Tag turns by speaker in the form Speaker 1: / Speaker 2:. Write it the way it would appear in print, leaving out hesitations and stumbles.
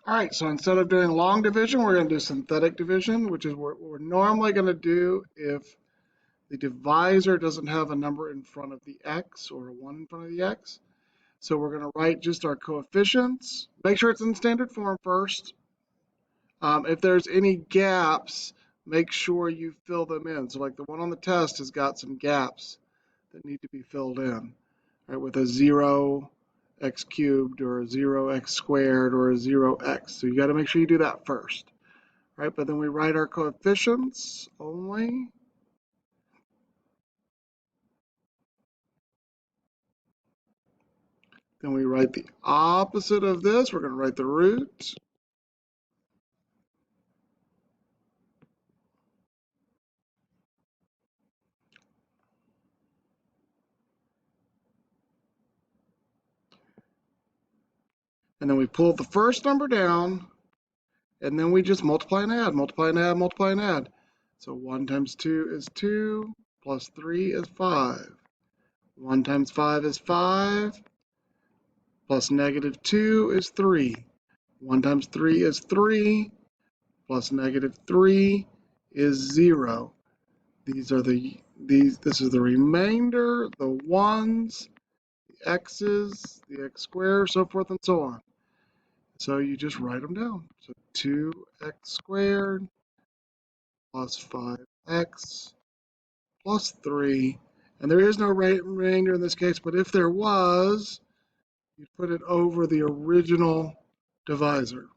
Speaker 1: All right, so instead of doing long division, we're going to do synthetic division, which is what we're normally going to do if the divisor doesn't have a number in front of the x or a 1 in front of the x. So we're going to write just our coefficients. Make sure it's in standard form first. If there's any gaps, make sure you fill them in. So like the one on the test has got some gaps that need to be filled in, right, with a 0 x cubed or a 0 x squared or a 0 x. So you got to make sure you do that first, right? But then we write our coefficients only. Then we write the opposite of this. We're going to write the root. And then we pull the first number down, and then we just multiply and add, multiply and add, multiply and add. So 1 times 2 is 2, plus 3 is 5. 1 times 5 is 5, plus negative 2 is 3. 1 times 3 is 3, plus negative 3 is 0. This is the remainder, the ones, the x's, the x squared, so forth and so on. So you just write them down. So 2x squared plus 5x plus 3. And there is no remainder in this case, but if there was, you'd put it over the original divisor.